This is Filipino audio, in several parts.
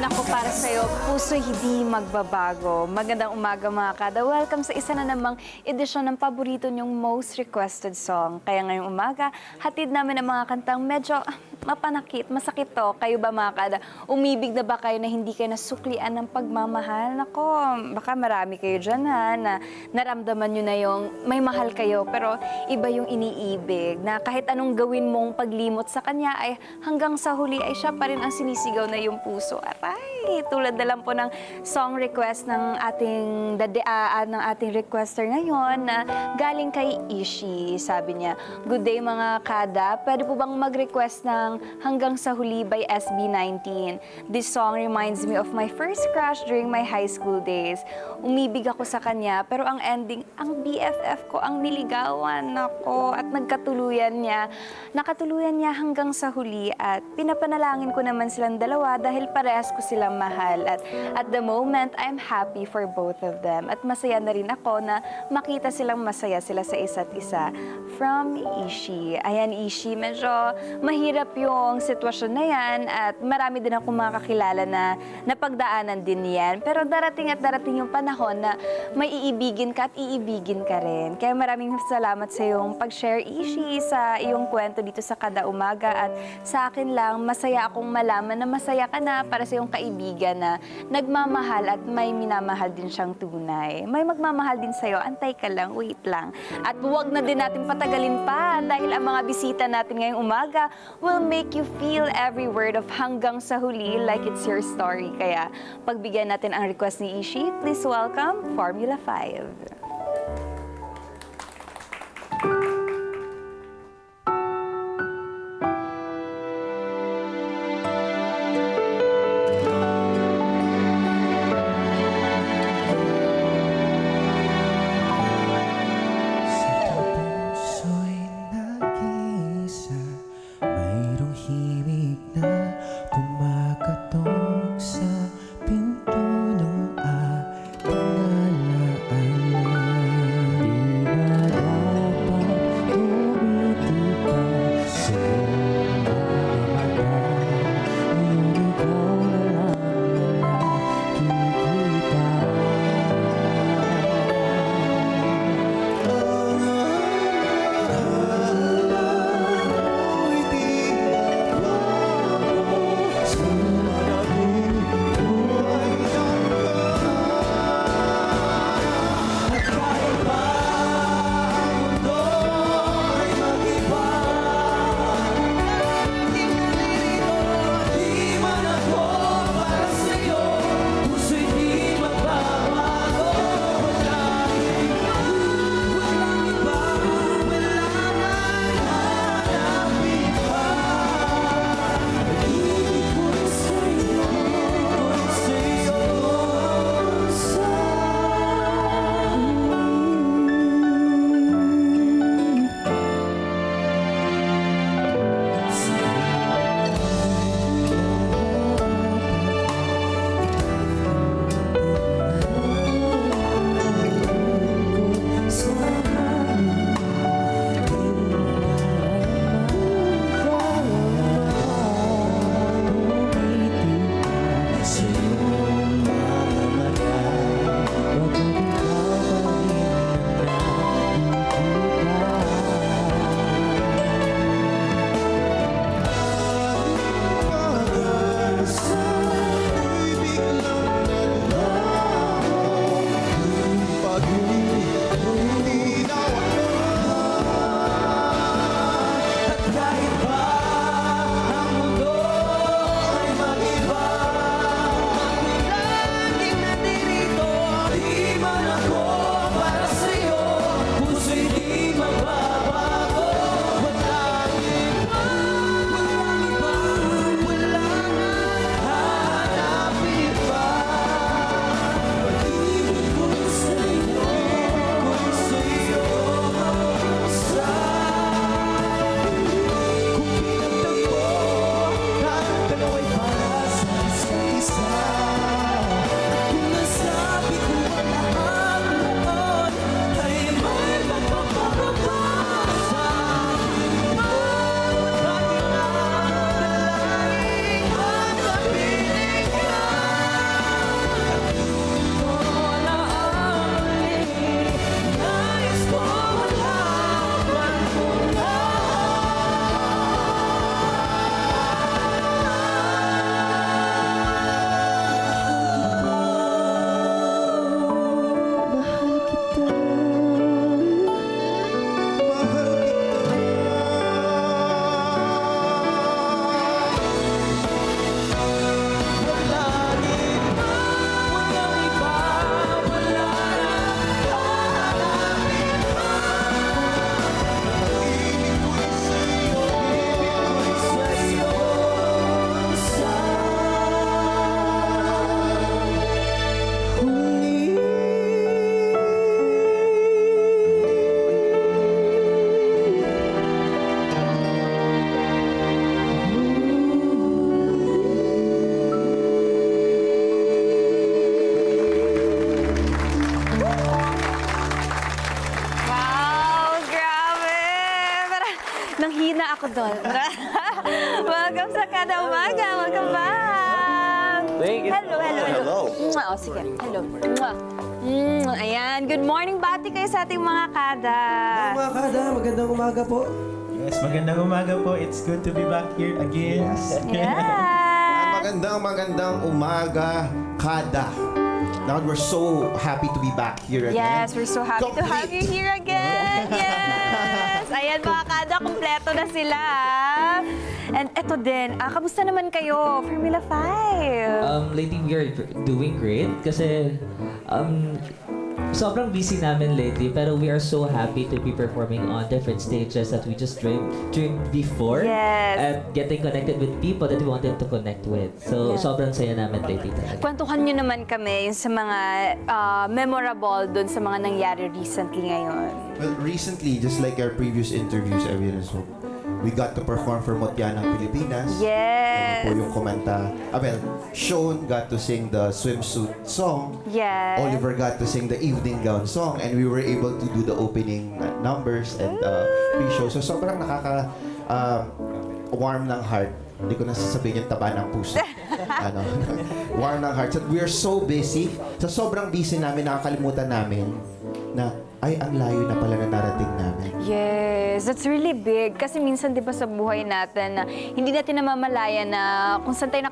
Naku, para sa'yo, puso'y hindi magbabago. Magandang umaga mga kada. Welcome sa isa na namang edisyon ng paborito niyong most requested song. Kaya ngayong umaga, hatid namin ang mga kantang medyo mapanakit, masakit to. Kayo ba mga kada? Umibig na ba kayo na hindi kayo nasuklian ng pagmamahal? Nako, baka marami kayo dyan na naramdaman nyo na yung may mahal kayo pero iba yung iniibig. Na kahit anong gawin mong paglimot sa kanya ay hanggang sa huli ay siya pa rin ang sinisigaw na yung puso. Aray, tulad na lang po ng song request ng ating requester ngayon na galing kay Ishi. Sabi niya, "Good day mga kada, pwede po bang mag-request ng Hanggang sa Huli by SB19? This song reminds me of my first crush during my high school days. Umibig ako sa kanya pero ang ending, ang BFF ko ang niligawan ako at nakatuluyan niya hanggang sa huli at pinapanalangin ko naman silang dalawa dahil parehas ko silang mahal at the moment, I'm happy for both of them at masaya na rin ako na makita silang masaya sila sa isa't isa." From Ishi. Ayan Ishi, medyo mahirap yung sitwasyon na yan at marami din akong makakilala na napagdaanan din yan. Pero darating at darating yung panahon na may iibigin ka at iibigin ka rin. Kaya maraming salamat sa iyong pag-share Ishi sa iyong kwento dito sa Kada Umaga at sa akin lang, masaya akong malaman na masaya ka na para sa iyong kaibigan na nagmamahal at may minamahal din siyang tunay. May magmamahal din sa'yo, antay ka lang, wait lang. At huwag na din natin patagalin pa dahil ang mga bisita natin ngayong umaga will make you feel every word of Hanggang sa Huli like it's your story. Kaya pagbigyan natin ang request ni Ishi, please welcome Formula 5. Puso'y nag-iisa, mayroong himig na kumakatok sa pinto ng ating alaala. Kada umaga, welcome back! Hello. Mwah, oh, sige, hello. Mwah. Ayan, good morning. Bati kayo sa ating mga kada. Mga kada, magandang umaga po. Yes, magandang umaga po. It's good to be back here again. Yeah. Magandang umaga, kada. Now we're so happy to be back here again. Yes, we're so happy to have you here again. Yes! Ayan mga kada, kumpleto na sila. And eto din, kamusta naman kayo? Formula 5. Lately, we are doing great kasi sobrang busy namin lately pero we are so happy to be performing on different stages that we just dreamed before. Yes. And getting connected with people that we wanted to connect with. So, Yeah. sobrang saya namin lately talaga. Kwentuhan nyo naman kami yung sa mga memorable dun sa mga nangyari recently ngayon. Well, recently, just like our previous interviews, everyone is hope. We got to perform for Motyanang Pilipinas. Yes. Kami po yung kumanta. Sean got to sing the swimsuit song. Yes. Oliver got to sing the evening gown song. And we were able to do the opening numbers and pre-show. So sobrang warm ng heart. Hindi ko na sasabihin yung taba ng puso. Warm ng heart. So we are so busy. So sobrang busy namin, nakakalimutan namin na ay, ang layo na pala na narating namin. Yes, that's really big. Kasi minsan, di ba, sa buhay natin, na hindi natin namamalaya na kung saan tayo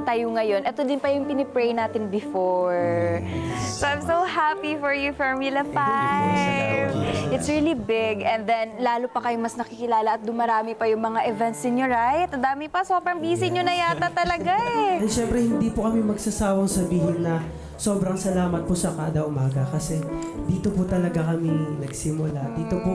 tayo ngayon, ito din pa yung pinipray natin before. So, I'm so happy for you, Formula 5. It's really big. And then, lalo pa kayo mas nakikilala at dumarami pa yung mga events ninyo, right? Ang dami pa, sobrang busy nyo na yata talaga eh. And syempre, hindi po kami magsasawang sabihin na sobrang salamat po sa kada umaga kasi dito po talaga kami nagsimula. Dito po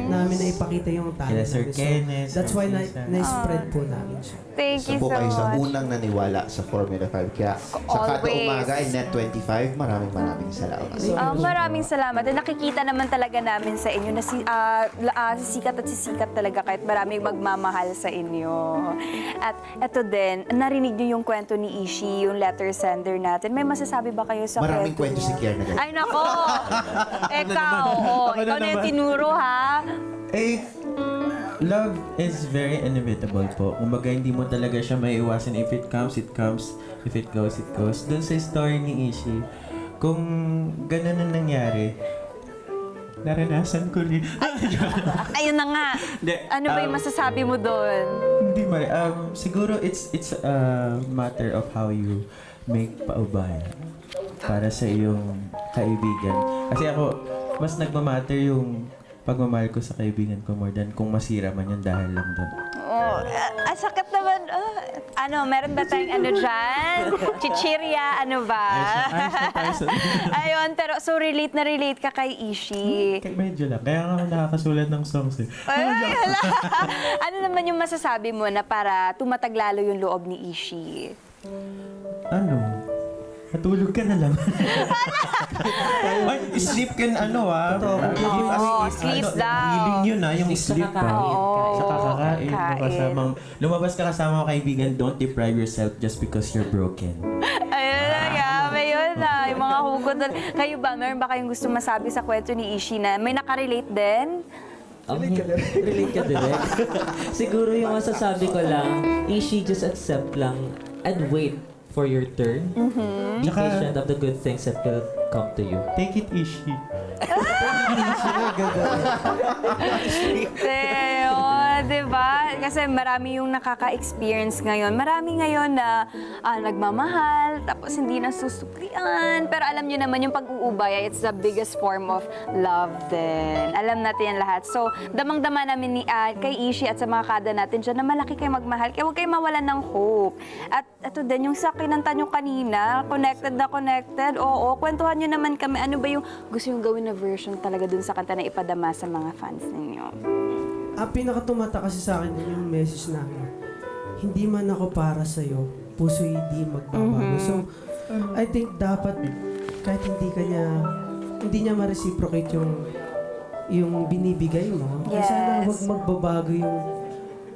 namin na ipakita yung talent Kila Sir namin. Kenneth, That's why Sir na-spread po namin siya. Thank Isa you po so kayo sa much. unang naniwala sa Formula 5. Kaya sa kada Always. umaga ay Net 25, maraming salamat. Maraming salamat. At nakikita naman talaga namin sa inyo na sisikat at sisikat talaga kahit maraming magmamahal sa inyo. At eto din, narinig niyo yung kwento ni Ishi, yung letter sender natin. May masasabi ba kayo sa Maraming kwento niya? si Kier na ganyan. Ay nako! Ikaw, ikaw na yung tinuro ha? Eh, love is very inevitable po. Kumbaga, hindi mo talaga siya maiiwasan. If it comes, it comes. If it goes, it goes. Doon sa story ni Ishi, kung ganun ang nangyari, naranasan ko rin. Ayun na nga. Hindi, Ano ba yung masasabi mo doon? Hindi mali. Siguro it's a matter of how you make paubaya para sa iyong kaibigan. Kasi ako, mas nagmamatter yung pagmamahal ko sa kaibigan ko more than kung masira man yun dahil lang doon. Oh, sakit naman. Meron ba tayong ano dyan? Chichirya, ano ba? Ayos na tayo sa... Ayun, pero so relate na relate ka kay Ishi. Medyo lang. Kaya nga ako nakakasulat ng songs eh. Ay, hala. Ano naman yung masasabi mo na para tumatag lalo yung loob ni Ishi? Ano? Matulog ka na lang. Ay, sleep ka na Sleep daw. Healing yun yung sleep pa. Sa kakakain. kakain. Lumabas ka kasama mga kaibigan, don't deprive yourself just because you're broken. Ayun na nga, may yun na. Yung mga hugot. Kayo ba, meron ba kayong gusto masabi sa kwento ni Ishi na may nakarelate din? Relate ka direct. Siguro yung masasabi ko lang, Ishi, just accept lang and wait for your turn. Be Tsaka- patient of the good things that will come to you. Take it easy. Diba? Kasi marami yung nakaka-experience ngayon. Marami ngayon na nagmamahal, tapos hindi nasusuklian. Pero alam nyo naman yung pag-uubaya, it's the biggest form of love din. Alam natin yan lahat. So, damang-dama namin kay Ishi at sa mga kada natin dyan na malaki kayo magmahal. Kaya huwag kayo mawalan ng hope. At ito din, yung sa kinanta nyo kanina, connected na connected. Oo, kwentuhan nyo naman kami. Ano ba yung gusto yung gawin na version talaga dun sa kanta na ipadama sa mga fans ninyo? Ang pinakatumata kasi sa akin yung message namin, hindi man ako para sa'yo, puso hindi magbabago. So, I think dapat kahit hindi niya ma-reciprocate yung binibigay mo, Yes. sana huwag magbabago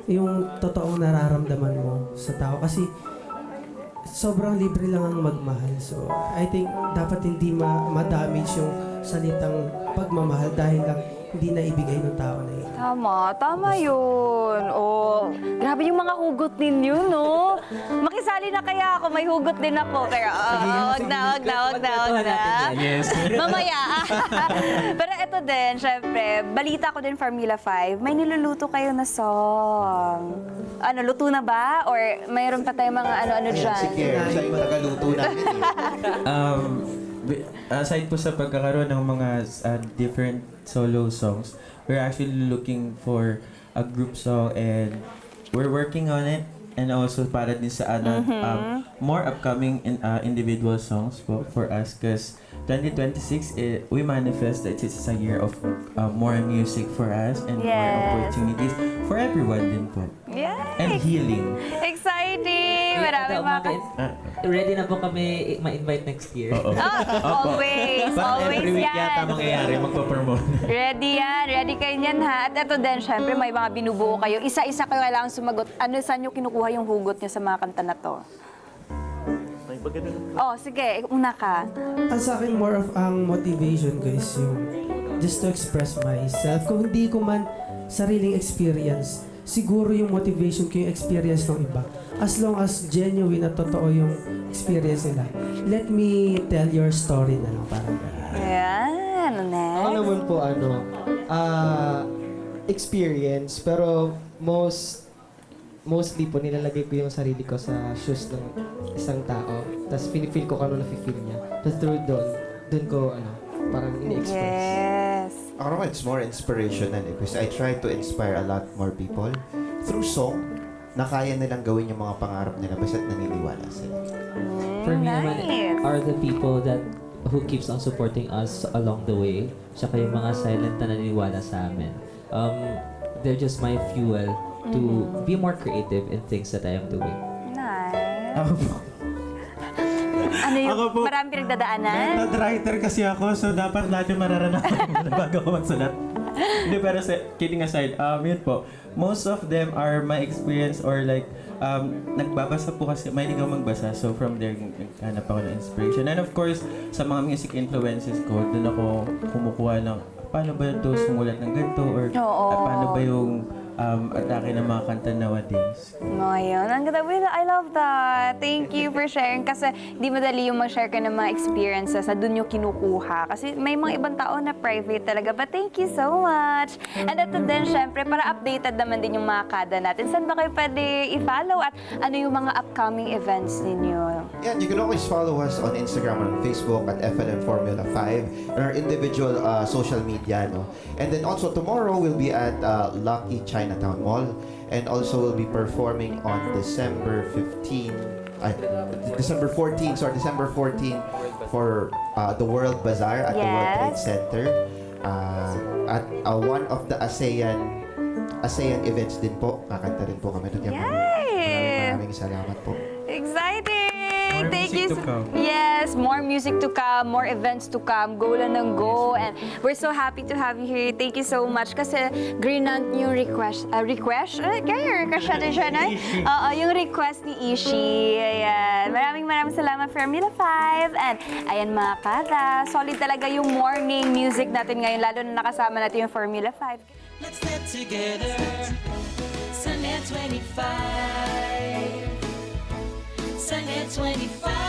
yung totoong nararamdaman mo sa tao. Kasi sobrang libre lang ang magmahal. So, I think dapat hindi ma-damage yung salitang pagmamahal dahil lang hindi na ibigay ng tao na yun. Tama yun. Oh, grabe yung mga hugot ninyo, no? Makisali na kaya ako, may hugot din ako. Kaya, wag na. Yes. Mamaya. Pero ito din, syempre, balita ko din Formula 5, may niluluto kayo na song. Ano, luto na ba? Or mayroon pa tayong mga ano-ano Ayan, dyan? si Kier, siya yung tagaluto namin. Aside po sa pagkakaroon ng mga different solo songs, we're actually looking for a group song and we're working on it. And also para din sa more upcoming individual songs for us because 2026 we manifest that it's a year of more music for us and more Yes. opportunities for everyone din po. And Yay! healing. Exciting! Maraming mga... Ready na po kami ma-invite next year. Oo. Always Every week yan. yata mangyayari, magpa-promote. Ready yan. Ready kayo niyan, ha? At ito din, syempre, may mga binubuo kayo. Isa-isa kayo kailangan sumagot. Ano, saan nyo kinukuha yung hugot nyo sa mga kanta na to? Oh, sige. Una ka. Sa akin, more of ang motivation ko is yung just to express myself. Kung hindi ko man sariling experience, siguro yung motivation ko yung experience ng iba. As long as genuine at totoo yung experience nila, let me tell your story na lang parang ganun. Ayan. Ako Next. naman po, experience, pero mostly po nilalagay ko yung sarili ko sa shoes ng isang tao. Tapos feel ko kung ano na-feel niya. Tapos through doon ko, parang ini-express. Yes. Ako naman, it's more inspirational because I try to inspire a lot more people through song na kaya nilang gawin yung mga pangarap nila basta't naniniwala sila. For me naman, Nice. are the people that who keeps on supporting us along the way. Tsaka yung mga silent na naniniwala sa amin. They're just my fuel to be more creative in things that I am doing. Nice. Ako po. Ano yung Ako po. maraming pinagdadaanan? Method writer kasi ako, so dapat lahat yung mararanasan ko bago ako magsulat. Hindi, pero kidding aside, yun po, most of them are my experience or like, nagbabasa po kasi, mahilig ako magbasa, so from there, naghanap ako ng inspiration. And of course, sa mga music influences ko, doon ako kumukuha ng, paano ba ito sumulat ng ganito, or Oo. paano ba yung atake ng mga kanta nowadays. Ngayon, ang ganda. Well, I love that. Thank you for sharing. Kasi di madali yung mag-share ka ng mga experiences na dun yung kinukuha. Kasi may mga ibang tao na private talaga. But thank you so much. And ito din, syempre, para updated naman din yung mga kada natin. Saan ba kayo pwede i-follow at ano yung mga upcoming events ninyo? Yeah, you can always follow us on Instagram and Facebook at FLM Formula 5 and our individual social media. No? And then also tomorrow we'll be at Lucky Chinatown Mall and also we'll be performing on December 14 for the World Bazaar at the World Trade Yes. Center. At one of the ASEAN events din po. Kakanta rin po kami doon. Yay! Maraming salamat po. Exciting! More Thank music you. to come. Yes, more music to come, more events to come. Go lang ng go. And we're so happy to have you here. Thank you so much. Kasi grinant yung request. Request? Kaya request natin siya na? Oo, yung request ni Ishi. Ayan. Maraming salamat Formula 5. And ayan mga kada, solid talaga yung morning music natin ngayon. Lalo na nakasama natin yung Formula 5. Let's get together. Sunday 25. Sunday 25.